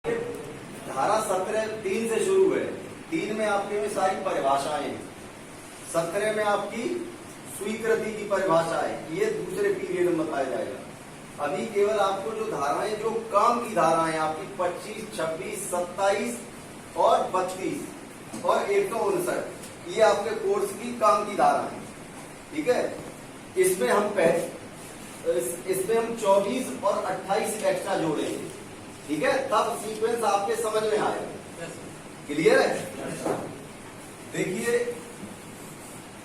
धारा 17(3) से शुरू है। 3 में आपके में सारी परिभाषाएं हैं, 17 में आपकी स्वीकृति की परिभाषा है, ये दूसरे पीरियड में बताया जाएगा। अभी केवल आपको जो धाराएं, जो काम की धाराएं आपकी 25, 26, 27 और 32 और 159, ये आपके कोर्स की काम की धारा है। ठीक है, इसमें हम 24 और 28 एक्स्ट्रा जोड़ेंगे। ठीक है, तब सीक्वेंस आपके समझ में आएगा। क्लियर है? देखिए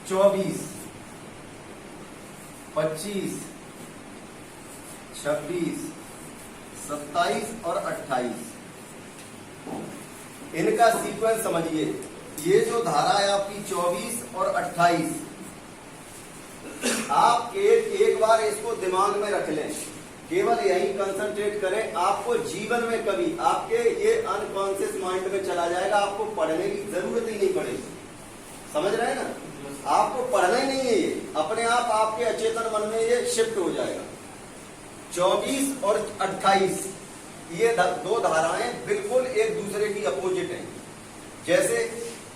24, 25, 26, 27 और 28, इनका सीक्वेंस समझिए। ये जो धारा है आपकी 24 और 28, आप एक बार इसको दिमाग में रख लें, केवल यही कंसंट्रेट करें। आपको जीवन में कभी आपके ये अनकॉन्शियस माइंड में चला जाएगा, आपको पढ़ने की जरूरत ही नहीं पड़ेगी। समझ रहे हैं ना? आपको पढ़ना ही नहीं है, ये अपने आप आपके अचेतन मन में ये शिफ्ट हो जाएगा। 24 और 28 ये दो धाराएं बिल्कुल एक दूसरे की अपोजिट हैं। जैसे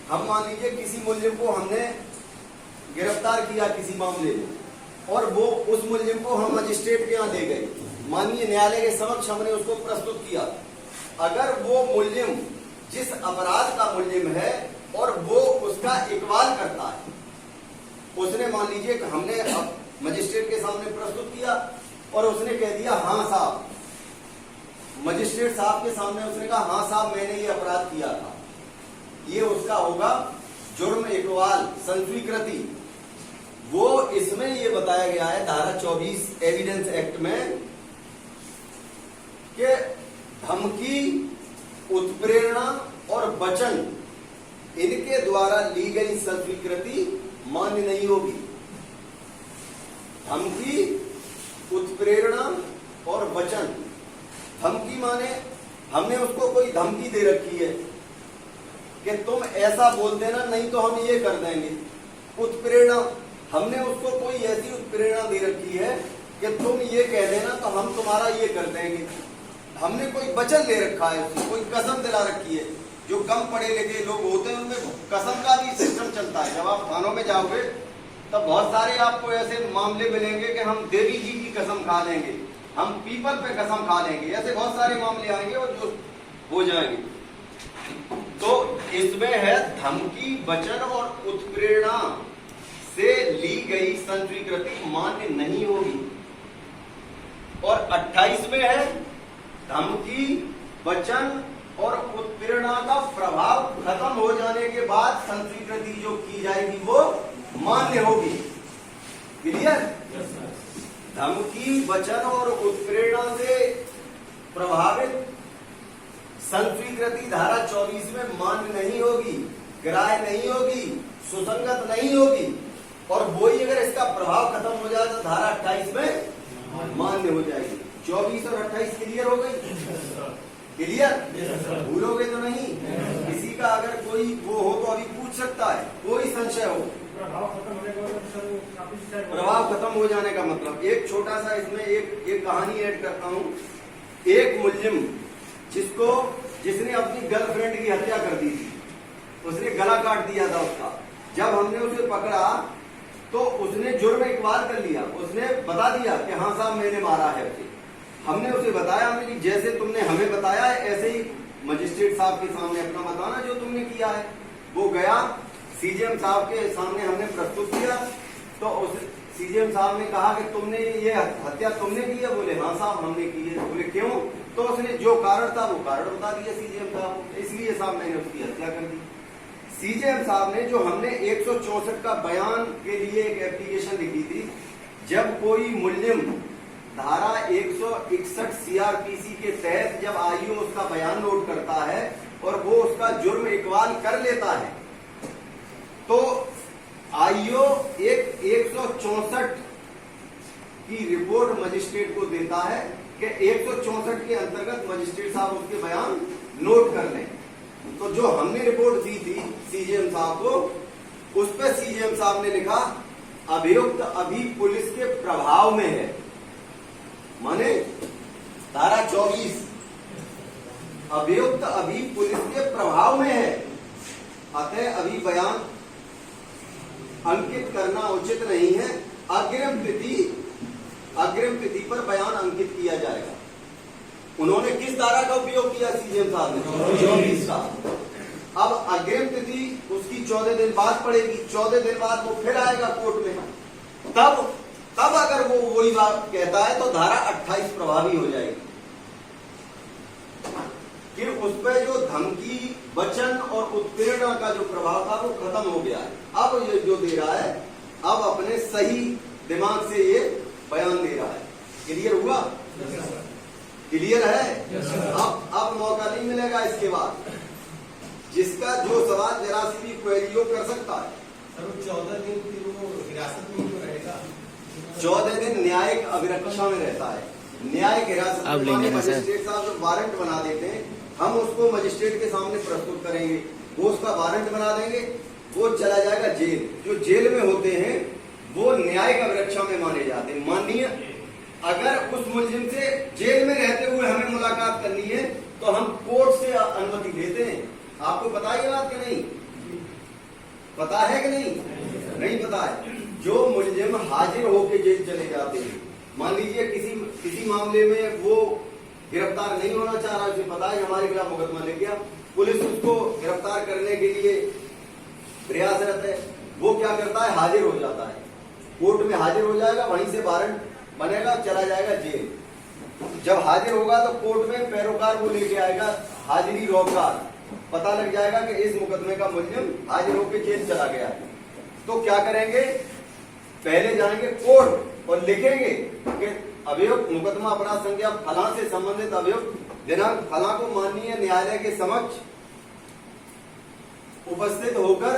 हम मान लीजिए किसी मुलजिम को हमने गिरफ्तार किया किसी मामले में, और वो उस मुलजिम को हम मजिस्ट्रेट के यहाँ ले गए, माननीय न्यायालय के समक्ष हमने उसको प्रस्तुत किया। अगर वो मुलजिम जिस अपराध का मुलजिम है और वो उसका इकबाल करता है, उसने मान लीजिए कि हमने अब मजिस्ट्रेट के सामने प्रस्तुत किया और उसने कह दिया हाँ साहब, मजिस्ट्रेट साहब के सामने उसने कहा हाँ साहब मैंने ये अपराध किया था, ये उसका होगा जुर्म इकबाल संस्वीकृति। वो इसमें ये बताया गया है धारा 24 एविडेंस एक्ट में कि धमकी, उत्प्रेरणा और वचन इनके द्वारा ली गई संस्वीकृति मान्य नहीं होगी। धमकी, उत्प्रेरणा और वचन। धमकी माने हमने उसको कोई धमकी दे रखी है कि तुम ऐसा बोल देना नहीं तो हम ये कर देंगे। उत्प्रेरणा, हमने उसको कोई ऐसी उत्प्रेरणा दे रखी है कि तुम ये कह देना तो हम तुम्हारा ये कर देंगे। हमने कोई वचन ले रखा है, उसको कोई कसम दिला रखी है। जो कम पढ़े लिखे लोग होते हैं उनमें कसम का भी सिस्टम चलता है। जब आप थानों में जाओगे तब बहुत सारे आपको ऐसे मामले मिलेंगे कि हम देवी जी की कसम खा लेंगे, हम पीपल पे कसम खा लेंगे, ऐसे बहुत सारे मामले आएंगे और जो हो जाएंगे। तो इसमें है धमकी, वचन और उत्प्रेरणा से ली गई संस्वीकृति मान्य नहीं होगी। और 28 में है धमकी, वचन और उत्प्रेरणा का प्रभाव खत्म हो जाने के बाद संस्वीकृति जो की जाएगी वो मान्य होगी। क्लियर? धमकी, वचन और उत्प्रेरणा से प्रभावित संस्वीकृति धारा 24 में मान्य नहीं होगी, ग्राह्य नहीं होगी, सुसंगत नहीं होगी। और वही अगर इसका प्रभाव खत्म हो जाए तो धारा 28 में मान्य हो जाएगी। 24 और 28 क्लियर हो गई? क्लियर? भूलोगे तो नहीं? किसी का अगर कोई वो हो तो अभी पूछ सकता है, कोई संशय हो। प्रभाव खत्म हो जाने का मतलब, एक छोटा सा इसमें एक कहानी ऐड करता हूं। एक मुलजिम जिसने अपनी गर्लफ्रेंड की हत्या कर दी थी, उसने गला काट दिया था उसका। जब हमने उसे पकड़ा तो उसने जुर्म इकबाल कर लिया, उसने बता दिया कि हाँ साहब मैंने मारा है उसे। हमने उसे बताया, हमने जैसे तुमने हमें बताया है ऐसे ही मजिस्ट्रेट साहब के सामने अपना बताना जो तुमने किया है। वो गया सीजेएम साहब के सामने हमने प्रस्तुत किया, तो उस सीजेएम साहब ने कहा कि तुमने ये हत्या तुमने की है? बोले हाँ साहब हमने की है। बोले क्यों? तो उसने जो कारण था वो कारण बता दिया सीजेएम साहब, इसलिए साहब मैंने उसकी हत्या कर दी। सीजेएम साहब ने जो हमने 164 का बयान के लिए एक एप्लीकेशन लिखी थी, जब कोई मुलजिम धारा 161 सीआरपीसी के तहत जब आईओ उसका बयान नोट करता है और वो उसका जुर्म इकबाल कर लेता है, तो आईओ एक 164 की रिपोर्ट मजिस्ट्रेट को देता है कि 164 के अंतर्गत मजिस्ट्रेट साहब उसके बयान नोट कर लें। तो जो हमने रिपोर्ट दी थी सीजेएम साहब को, उस पर सीजेएम साहब ने लिखा अभियुक्त अभी पुलिस के प्रभाव में है, माने धारा 24 अभियुक्त अभी पुलिस के प्रभाव में है, अतः अभी बयान अंकित करना उचित नहीं है। अग्रिम तिथि पर बयान अंकित किया जाएगा। उन्होंने किस धारा का उपयोग किया सीजीएम साहब ने? 24 का। अब अग्रिम तिथि उसकी 14 दिन बाद पड़ेगी, 14 दिन बाद वो फिर आएगा कोर्ट में, तब अगर वो वही बात कहता है तो धारा 28 प्रभावी हो जाएगी। फिर उस पर जो धमकी, वचन और उत्पीड़न का जो प्रभाव था वो खत्म हो गया है। अब ये जो दे रहा है, अब अपने सही दिमाग से ये बयान दे रहा है। क्लियर हुआ? क्लियर है? अब मौका नहीं मिलेगा इसके बाद। जिसका जो सवाल जरा सी भी क्वेरी कर सकता है। 14 दिन की वो हिरासत में क्यों रहेगा? 14 दिन न्यायिक अभिरक्षा में रहता है। न्यायिक हिरासत में मजिस्ट्रेट साहब जो वारंट बना देते हैं, हम उसको मजिस्ट्रेट के सामने प्रस्तुत करेंगे, वो उसका वारंट बना देंगे, वो चला जाएगा जेल। जो जेल में होते हैं वो न्यायिक अभिरक्षा में माने जाते हैं। माननीय, अगर उस मुलजिम से जेल में रहते हुए हमें मुलाकात करनी है तो हम कोर्ट से अनुमति लेते हैं। आपको पता है ये बात कि नहीं? पता है कि नहीं? नहीं पता है। जो मुलजिम हाजिर होकर जेल चले जाते हैं, मान लीजिए किसी मामले में वो गिरफ्तार नहीं होना चाह रहा, उसे पता है हमारे खिलाफ मुकदमा ले गया, पुलिस उसको गिरफ्तार करने के लिए प्रयासरत है, वो क्या करता है? हाजिर हो जाता है, कोर्ट में हाजिर हो जाएगा, वहीं से वारंट बनेगा, चला जाएगा जेल। जब हाजिर होगा तो कोर्ट में पैरोकार वो लेके आएगा, हाजिरी रोककार, पता लग जाएगा कि इस मुकदमे का मुलजिम हाजिर होकर जेल चला गया है। तो क्या करेंगे? पहले जाएंगे कोर्ट और लिखेंगे कि अभियुक्त मुकदमा अपराध संज्ञा फला से संबंधित अभियुक्त दिनांक फला को माननीय न्यायालय के समक्ष उपस्थित होकर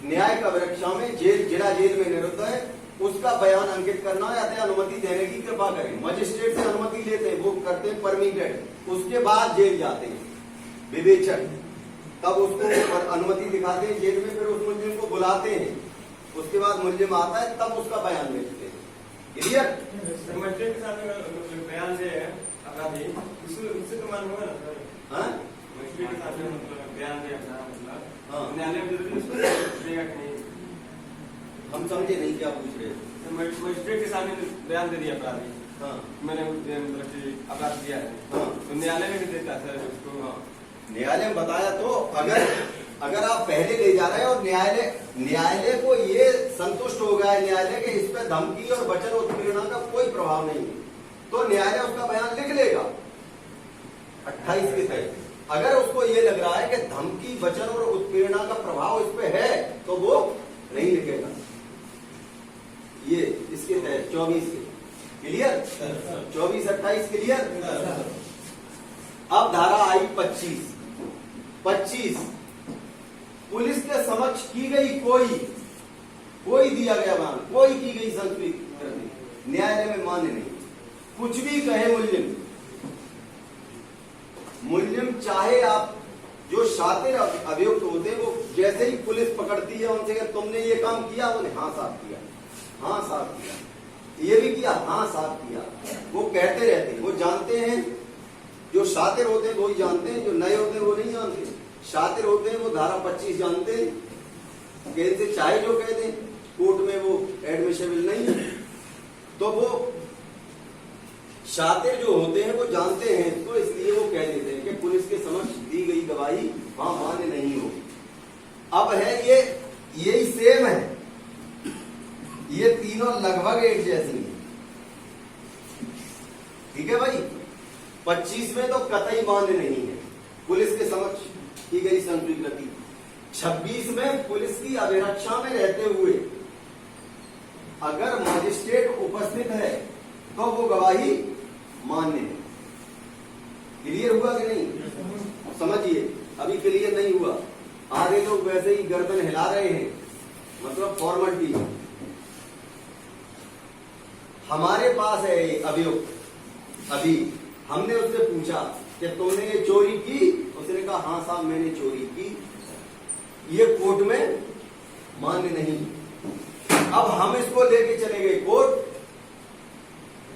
न्यायिक अभिरक्षा में जिला जेल में निरुद्ध है, उसका बयान अंकित करना है अतः अनुमति देने की कृपा करें। मजिस्ट्रेट से अनुमति लेते हैं, वो करते हैं परमिटेड, उसके बाद जेल जाते हैं विवेचक, तब उसको अनुमति दिखाते हैं जेल में, फिर उस मुलजिम को बुलाते हैं, उसके बाद मुलजिम आता है तब उसका बयान लेते हैं। क्लियर? मजिस्ट्रेट के सामने बयान दे अपराधी, उससे तो मालूम होगा ना? हाँ, मजिस्ट्रेट के सामने बयान दे अपना, मतलब न्यायालय में जरूरी उसको देगा कि नहीं? हम समझे नहीं क्या पूछ रहे हैं। मजिस्ट्रेट के सामने बयान दे दिया अपराधी, हाँ, मैंने मतलब कि अपराध किया है, हाँ, तो न्यायालय में भी देता सर उसको? हाँ, न्यायालय में बताया तो अगर आप पहले ले जा रहे हैं और न्यायालय को ये संतुष्ट हो गया है न्यायालय के इस पर धमकी और वचन उत्पीड़न का कोई प्रभाव नहीं है, तो न्यायालय उसका बयान लिख लेगा 28 के तहत। अगर उसको ये लग रहा है कि धमकी, वचन और उत्पीड़न का प्रभाव इस पे है तो वो नहीं लिखेगा। ये इसके तहत 24 के। क्लियर? 24-28 क्लियर? अब धारा आई 25 पुलिस के समक्ष की गई कोई दिया गया बयान, कोई की गई संस्कृति न्यायालय में मान्य नहीं। कुछ भी कहे मुलजिम चाहे आप जो शातिर अभियुक्त होते हैं, वो जैसे ही पुलिस पकड़ती है उनसे कि तुमने ये काम किया, बोले हाँ साहब किया, हाँ साहब किया, ये भी किया, हाँ साहब किया, वो कहते रहते हैं। वो जानते हैं, जो शातिर होते हैं वो ही जानते हैं, जो नए होते हैं वो नहीं जानते। शातिर होते हैं वो धारा 25 जानते हैं, कहते से चाहे जो कह दें, कोर्ट में वो एडमिशेबल नहीं है। तो वो शातिर जो होते हैं वो जानते हैं, तो इसलिए वो कह देते हैं कि पुलिस के समक्ष दी गई गवाही वहां मान्य नहीं होगी। अब है यही सेम है, ये तीनों लगभग एक जैसी है। ठीक है भाई? 25 में तो कतई मान्य नहीं है पुलिस के समक्ष की गई संस्वीकृति। 26 में पुलिस की अभिरक्षा में रहते हुए अगर मजिस्ट्रेट उपस्थित है तो वो गवाही मान्य है। क्लियर हुआ कि नहीं? समझिए, अभी क्लियर नहीं हुआ। आधे लोग वैसे ही गर्दन हिला रहे हैं, मतलब फॉर्मेलिटी। हमारे पास है अभियुक्त, अभी हमने उससे पूछा कि तुमने ये चोरी की? उसने कहा हाँ साहब मैंने चोरी की। ये कोर्ट में मान्य नहीं। अब हम इसको लेके चले गए कोर्ट।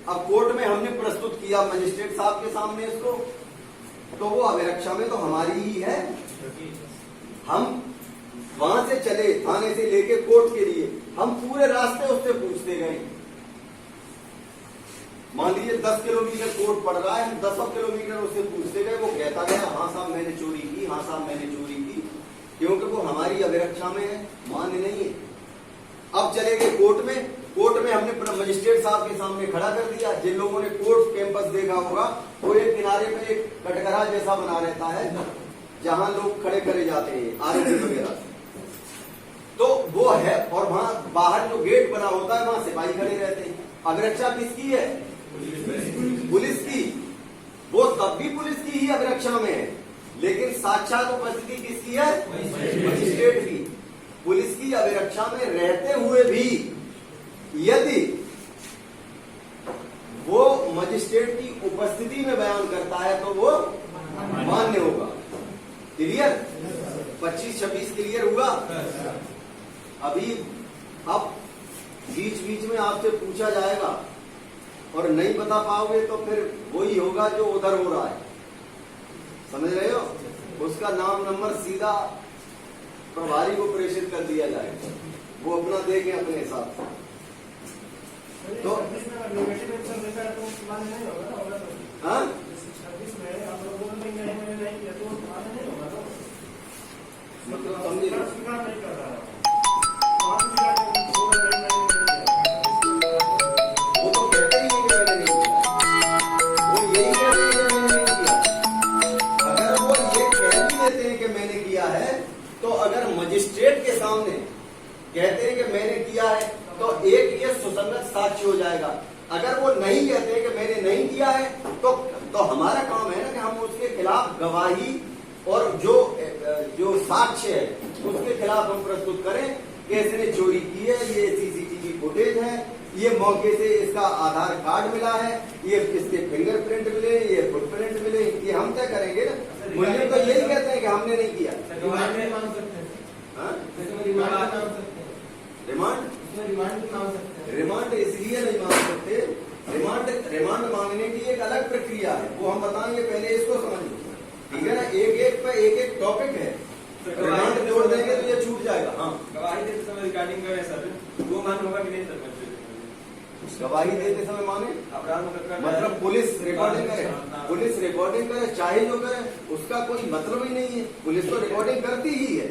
अब कोर्ट में हमने प्रस्तुत किया मजिस्ट्रेट साहब के सामने इसको, तो वो अभिरक्षा में तो हमारी ही है। हम वहां से चले थाने से लेके कोर्ट के लिए, हम पूरे रास्ते उससे पूछते गए। मान लीजिए 10 किलोमीटर कोर्ट पड़ रहा है, हम 10 किलोमीटर उससे पूछते गए। वो कहता गया हाँ साहब मैंने चोरी की, हाँ साहब मैंने चोरी की, क्योंकि वो हमारी अभिरक्षा में है, मान्य नहीं है। अब चले गए कोर्ट में, कोर्ट में हमने मजिस्ट्रेट साहब के सामने खड़ा कर दिया। जिन लोगों ने कोर्ट कैंपस देखा होगा, वो एक किनारे में एक कटघरा जैसा बना रहता है जहां लोग खड़े करे जाते हैं आरोपी वगैरह, तो वो है। और वहां बाहर जो गेट बना होता है वहां सिपाही खड़े रहते हैं। अभिरक्षा किसकी है? पुलिस की। वो तब भी पुलिस की ही अभिरक्षा में है, लेकिन साक्षात उपस्थिति किसकी है? मजिस्ट्रेट की। पुलिस की अभिरक्षा में रहते हुए भी यदि वो मजिस्ट्रेट की उपस्थिति में बयान करता है तो वो मान्य होगा। क्लियर? 25-26 क्लियर हुआ? अभी अब बीच बीच में आपसे पूछा जाएगा और नहीं बता पाओगे तो फिर वही होगा जो उधर हो रहा है, समझ रहे हो? उसका नाम नंबर सीधा प्रभारी को प्रेषित कर दिया जाएगा, वो अपना देखें अपने हिसाब से। तो हाँ, मतलब समझिए वो तो कहते ही नहीं कि मैंने नहीं किया, वो यही कहते हैं कि मैंने नहीं किया। अगर वो ये कह भी देते हैं कि मैंने किया है, तो अगर मजिस्ट्रेट के सामने कहते हैं कि मैंने किया है तो एक ये सुसंगत साक्ष्य हो जाएगा। अगर वो नहीं कहते हैं कि मैंने नहीं किया है तो हमारा काम है ना कि हम उसके खिलाफ गवाही और जो साक्ष्य है उसके खिलाफ हम प्रस्तुत करें कि इसने चोरी की है, ये सीसीटीवी फुटेज है, ये मौके से इसका आधार कार्ड मिला है, ये इसके फिंगरप्रिंट मिले, ये फुटप्रिंट मिले, ये हम तय करेंगे ना। मुझे तो यही कहते हैं कि हमने नहीं किया। रिमांड इसलिए नहीं मांग सकते, रिमांड मांगने की एक अलग प्रक्रिया है, वो हम बताएंगे, पहले इसको समझ लो, ठीक है ना? एक पे एक टॉपिक है, रिमांड जोड़ देंगे तो ये छूट जाएगा। हाँ, गवाही देते समय रिकॉर्डिंग करे सर, वो मान होगा कि नहीं सर? गवाही देते समय माने अपराध मतलब पुलिस रिकॉर्डिंग करे, पुलिस रिकॉर्डिंग करे चाहे जो करे, उसका कोई मतलब ही नहीं है। पुलिस तो रिकॉर्डिंग करती ही है।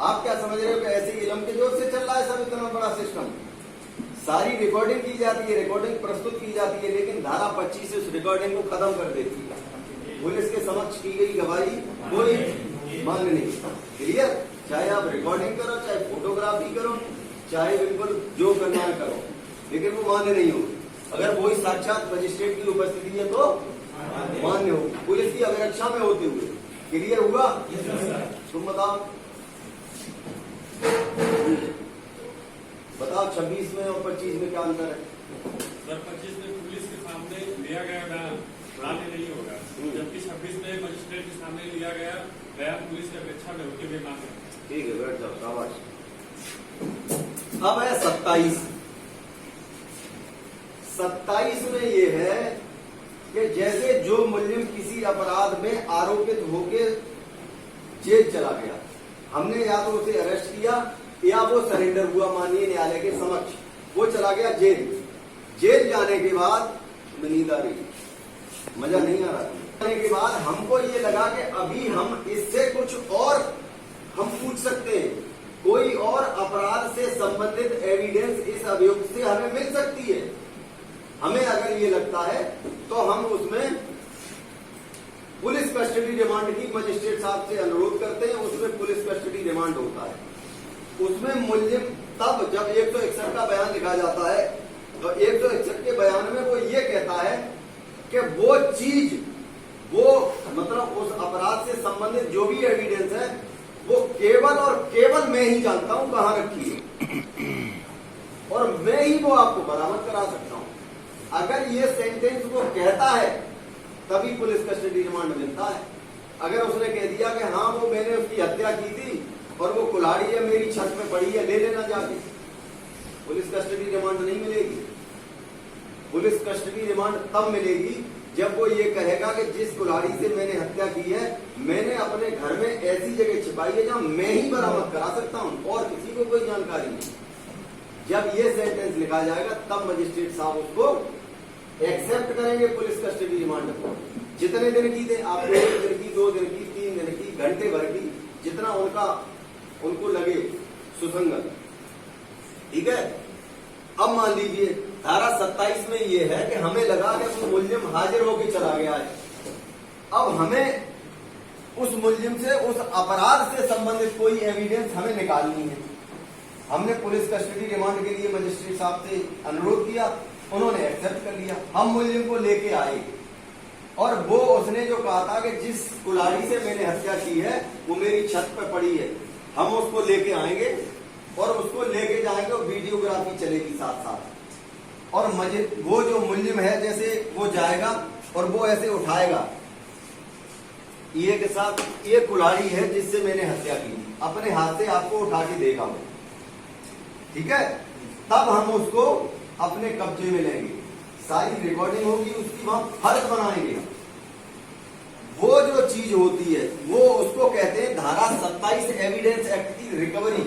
आप क्या समझ रहे हो कि ऐसे इलम के जोर से चल रहा है सब इतना बड़ा सिस्टम? सारी रिकॉर्डिंग की जाती है, रिकॉर्डिंग प्रस्तुत की जाती है, लेकिन धारा 25 उस रिकॉर्डिंग को खत्म कर देती है। पुलिस के समक्ष की गई गवाही कोई मान्य नहीं। क्लियर? चाहे आप रिकॉर्डिंग करो, चाहे फोटोग्राफी करो, चाहे बिल्कुल जो करना है करो, लेकिन वो मान्य नहीं होगी। अगर वही साक्षात मजिस्ट्रेट की उपस्थिति है तो मान्य होगी, पुलिस की अभिरक्षा में होते हुए। क्लियर हुआ? तुम बताओ 26 में और 25 में क्या अंतर है? सर 25 में पुलिस के सामने लिया गया बयान पुराने नहीं होगा, जबकि 26 में मजिस्ट्रेट के सामने लिया गया बयान पुलिस की अपेक्षा में होते हुए मांग है। ठीक है, बैठ जाओ, शाबाश। अब है 27। 27 में ये है कि जैसे जो मुलजिम किसी अपराध में आरोपित होकर जेल चला गया, हमने या तो उसे अरेस्ट किया या वो सरेंडर हुआ माननीय न्यायालय के समक्ष, वो चला गया जेल। जेल जाने के बाद नींद आ रही, मजा नहीं आ रहा। जाने के बाद हमको ये लगा कि अभी हम इससे कुछ और हम पूछ सकते हैं, कोई और अपराध से संबंधित एविडेंस इस अभियुक्त से हमें मिल सकती है। हमें अगर ये लगता है तो हम उसमें पुलिस कस्टडी रिमांड की मजिस्ट्रेट साहब से अनुरोध करते हैं। उसमें पुलिस कस्टडी रिमांड होता है, उसमें मुलजिम तब जब 161 का बयान लिखा जाता है तो 161 के बयान में वो ये कहता है कि वो चीज, वो मतलब उस अपराध से संबंधित जो भी एविडेंस है वो केवल और केवल मैं ही जानता हूं कहां रखी है, और मैं ही वो आपको बरामद करा सकता हूं। अगर ये सेंटेंस वो कहता है तभी पुलिस कस्टडी रिमांड मिलता है। अगर उसने कह दिया कि हाँ वो मैंने उसकी हत्या की थी और वो कुल्हाड़ी है मेरी छत में पड़ी है, ले लेना जाके, पुलिस कस्टडी रिमांड नहीं मिलेगी। पुलिस कस्टडी रिमांड तब मिलेगी जब वो ये कहेगा कि जिस कुल्हाड़ी से मैंने हत्या की है, मैंने अपने घर में ऐसी जगह छिपाई है जहां मैं ही बरामद करा सकता हूं और किसी को कोई जानकारी नहीं। जब ये सेंटेंस लिखा जाएगा तब मजिस्ट्रेट साहब उसको एक्सेप्ट करेंगे पुलिस कस्टडी रिमांड को। जितने दिन की दे, आपको 1 दिन की, 2 दिन की, 3 दिन की, घंटे भर की, जितना उनको लगे सुसंगत। ठीक है। अब मान लीजिए धारा 27 में ये है कि हमें लगा कि वो मुलजिम हाजिर होकर चला गया है। अब हमें उस मुलजिम से, उस अपराध से संबंधित कोई एविडेंस हमें निकालनी है। हमने पुलिस कस्टडी रिमांड के लिए मजिस्ट्रेट साहब से अनुरोध किया, उन्होंने एक्सेप्ट कर लिया। हम मुलजिम को लेके आए और वो उसने जो कहा था कि जिस कुल्हाड़ी से मैंने हत्या की है वो मेरी छत पर पड़ी है, हम उसको लेके आएंगे और उसको लेके जाएंगे और वीडियोग्राफी चलेगी साथ साथ। और वो जो मुलजिम है, जैसे वो जाएगा और वो ऐसे उठाएगा ये के साथ, ये कुल्हाड़ी है जिससे मैंने हत्या की, अपने हाथ से आपको उठा के देगा वो। ठीक है। तब हम उसको अपने कब्जे में लेंगे, सारी रिकॉर्डिंग होगी उसकी, वहां फर्क बनाएंगे। वो जो चीज होती है वो उसको कहते हैं धारा 27 एविडेंस एक्ट की रिकवरी।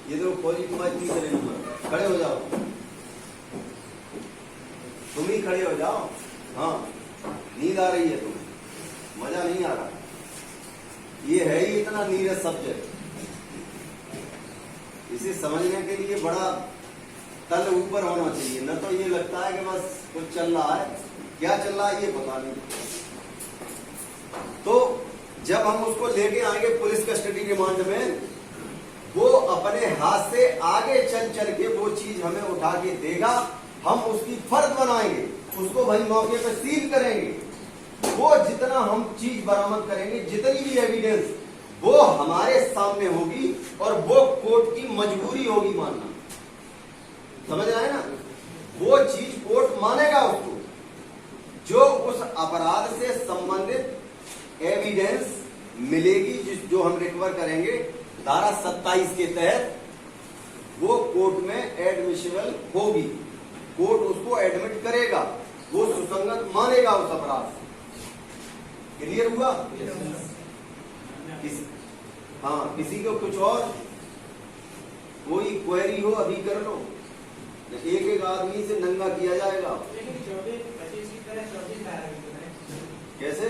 ये तो फौजी तुम्हारी तीसरे नंबर, खड़े हो जाओ, तुम ही खड़े हो जाओ। हाँ, नींद आ रही है, तुम्हें मजा नहीं आ रहा। ये है ही इतना नीरस सब्जेक्ट, इसे समझने के लिए बड़ा तल ऊपर होना चाहिए। न तो ये लगता है कि बस कुछ चल रहा है, क्या चल रहा है ये पता नहीं। तो जब हम उसको लेके आएंगे पुलिस कस्टडी रिमांड में, वो अपने हाथ से आगे चल चल के वो चीज हमें उठा के देगा, हम उसकी फर्द बनाएंगे, उसको वही मौके पर सील करेंगे। वो जितना हम चीज बरामद करेंगे, जितनी भी एविडेंस, वो हमारे सामने होगी और वो कोर्ट की मजबूरी होगी मानना। समझ आए ना? वो चीज कोर्ट मानेगा उसको, जो उस अपराध से संबंधित एविडेंस मिलेगी, जो हम रिकवर करेंगे धारा 27 के तहत, वो कोर्ट में एडमिसिबल होगी। कोर्ट उसको एडमिट करेगा, वो सुसंगत मानेगा उस अपराध से। क्लियर हुआ? हाँ, किसी को कुछ और कोई क्वेरी हो अभी कर लो, एक एक आदमी से नंगा किया जाएगा। कैसे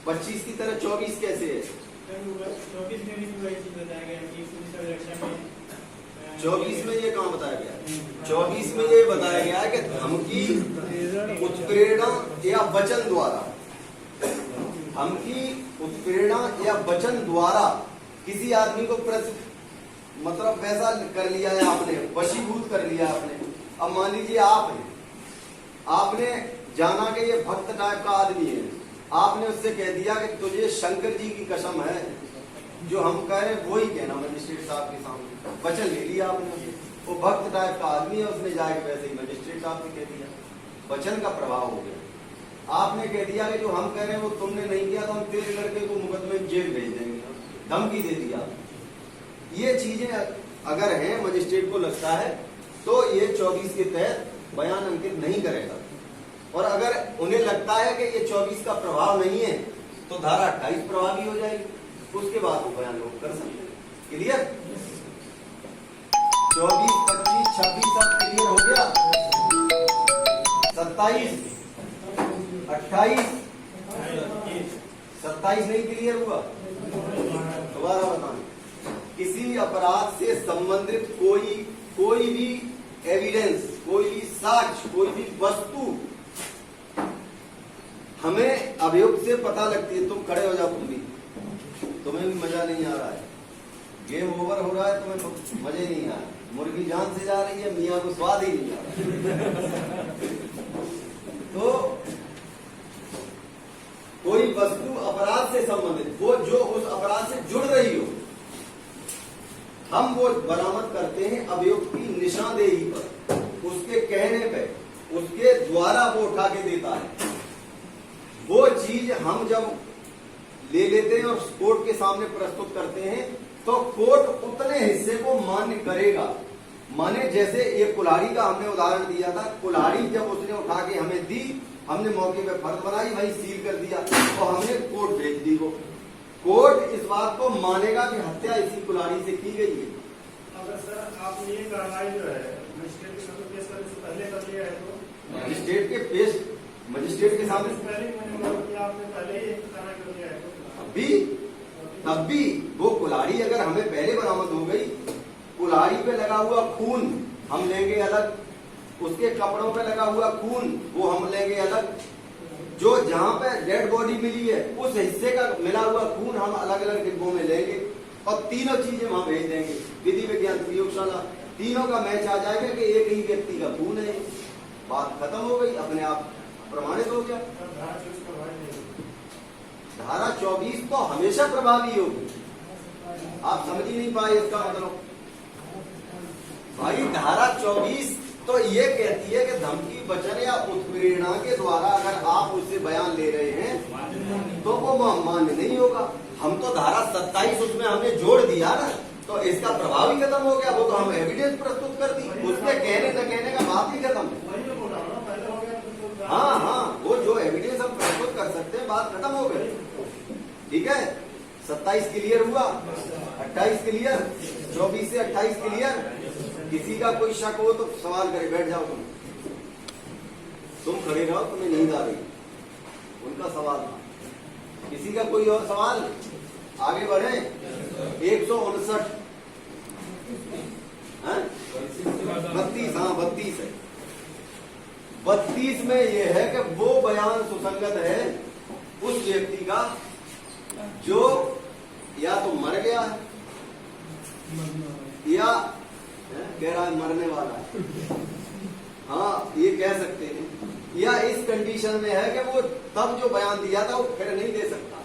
25 की तरह 24 कैसे है? 24 में भी वही चीज बताया गया कि पुलिस सुरक्षा में 24 में ये कहाँ बताया गया? 24 में ये बताया गया है कि धमकी, उत्प्रेरणा या वचन द्वारा, धमकी, उत्प्रेरणा या वचन द्वारा किसी आदमी को मतलब वैसा कर लिया है आपने, वशीभूत कर लिया आपने। अब मान लीजिए आप हैं, आपने जाना कि ये भक्त टाइप का आदमी है, आपने उससे कह दिया कि तुझे शंकर जी की कसम है, जो हम कह रहे हैं वही कहना मजिस्ट्रेट साहब के सामने। वचन ले लिया आपने, वो भक्त टाइप का आदमी है, उसने जाके वैसे ही मजिस्ट्रेट साहब से कह दिया, वचन का प्रभाव हो गया। आपने कह दिया कि जो हम कह रहे हैं वो तुमने नहीं किया तो हम तेरे लड़के को मुकदमे में जेल भेज देंगे, धमकी दे दिया। ये चीजें अगर हैं, मजिस्ट्रेट को लगता है तो ये 24 के तहत बयान अंकित नहीं करेगा। और अगर उन्हें लगता है कि ये 24 का प्रभाव नहीं है तो धारा 28 प्रभावी हो जाएगी, उसके बाद वो बयान लोग कर सकते हैं। क्लियर? 24, 25, 26 सब क्लियर हो गया। 27, 28, 27 नहीं क्लियर हुआ? दोबारा बताना। किसी अपराध से संबंधित कोई भी एविडेंस, कोई भी साक्ष्य, कोई भी वस्तु हमें अभियुक्त से पता लगती है। तुम खड़े हो जाओ, तुम्हें भी मजा नहीं आ रहा है, गेम ओवर हो रहा है, तुम्हें तो मजे नहीं आ रहा, मुर्गी जान से जा रही है, मियाँ को स्वाद ही नहीं आ रहा। तो कोई वस्तु अपराध से संबंधित, वो जो उस अपराध से जुड़ रही हो, हम वो बरामद करते हैं अभियुक्त की निशानदेही पर, उसके कहने पे, उसके द्वारा वो उठा के देता है। वो चीज हम जब ले लेते हैं और कोर्ट के सामने प्रस्तुत करते हैं तो कोर्ट उतने हिस्से को मान्य करेगा माने जैसे एक कुल्हाड़ी का हमने उदाहरण दिया था, कुल्हाड़ी जब उसने उठा के हमें दी, हमने मौके पे फर्द बनाई, वही सील कर दिया और हमने कोर्ट भेज दी। वो कोर्ट इस बात को मानेगा कि हत्या इसी कुल्हाड़ी से की गई है। अगर सर आपने ये कार्रवाई जो है मजिस्ट्रेट के सामने पेश करने से पहले कर लिया है तो मजिस्ट्रेट के सामने पहले आपने पहले ही कार्रवाई कर लिया है तो तब भी वो कुल्हाड़ी अगर हमें पहले बरामद हो गई, कुल्हाड़ी पे लगा हुआ खून हम लेंगे अलग, उसके कपड़ों पे लगा हुआ खून वो हम लेंगे अलग, जो जहां पे डेड बॉडी मिली है उस हिस्से का मिला हुआ खून हम अलग अलग डिब्बों में लेंगे और तीनों चीजें वहां भेज देंगे विधि विज्ञान प्रयोगशाला। तीनों का मैच आ जाएगा कि एक ही व्यक्ति का खून है। बात खत्म हो गई, अपने आप प्रमाणित हो गया। धारा 24 तो हमेशा प्रभावी होगी। आप समझ ही नहीं पाए इसका मतलब। भाई धारा 24 तो ये कहती है कि धमकी, वचन या उत्प्रेरणा के द्वारा अगर आप उससे बयान ले रहे हैं तो वो मान्य नहीं होगा। हम तो धारा 27 उसमें हमने जोड़ दिया ना, तो इसका प्रभाव ही खत्म हो गया। वो तो हम एविडेंस प्रस्तुत कर दी, उसमें कहने न कहने का बात ही खत्म है। हाँ हाँ, वो जो एविडेंस हम प्रस्तुत कर सकते हैं, बात खत्म हो गई। ठीक है, 27 क्लियर हुआ, 28 क्लियर, 24 से 28 क्लियर। किसी का कोई शक हो तो सवाल करे, बैठ जाओ तुम खड़े रहो, तुम्हें नींद आ रही, उनका सवाल था। किसी का कोई और सवाल? आगे बढ़े। 159 32, हाँ 32 है। 32 में ये है कि वो बयान सुसंगत है उस व्यक्ति का जो या तो मर गया है या कह रहा है मरने वाला है, हाँ ये कह सकते हैं, या इस कंडीशन में है कि वो तब जो बयान दिया था वो फिर नहीं दे सकता।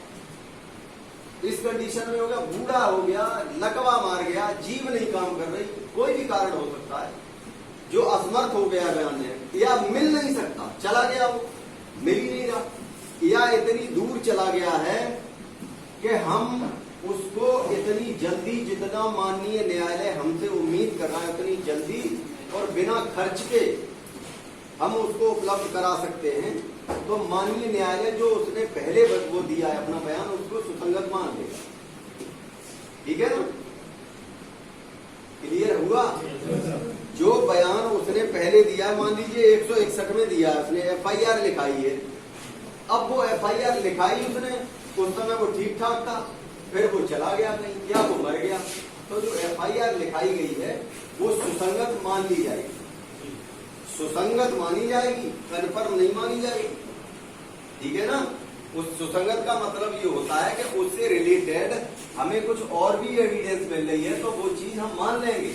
इस कंडीशन में हो गया, बूढ़ा हो गया, लकवा मार गया, जीभ नहीं काम कर रही, कोई भी कारण हो सकता है, जो असमर्थ हो गया बयान में, या मिल नहीं सकता, चला गया, वो मिल ही नहीं रहा, या इतनी दूर चला गया है कि हम उसको इतनी जल्दी, जितना माननीय न्यायालय हमसे उम्मीद कर रहा है उतनी जल्दी और बिना खर्च के हम उसको उपलब्ध करा सकते हैं, तो माननीय न्यायालय जो उसने पहले वो दिया है अपना बयान, उसको सुसंगत मान लेगा। ठीक है ना, क्लियर हुआ? जो बयान उसने पहले दिया, मान लीजिए 161 में दिया उसने, FIR लिखाई है, अब वो FIR लिखाई उसने, उस समय वो ठीक ठाक था, फिर वो चला गया कहीं, या वो मर गया, तो जो FIR लिखाई गई है वो सुसंगत मान ली जाएगी, सुसंगत मानी जाएगी, कन्फर्म नहीं मानी जाएगी। ठीक है ना? उस सुसंगत का मतलब ये होता है कि उससे रिलेटेड हमें कुछ और भी एविडेंस मिल रही है तो वो चीज हम मान लेंगे।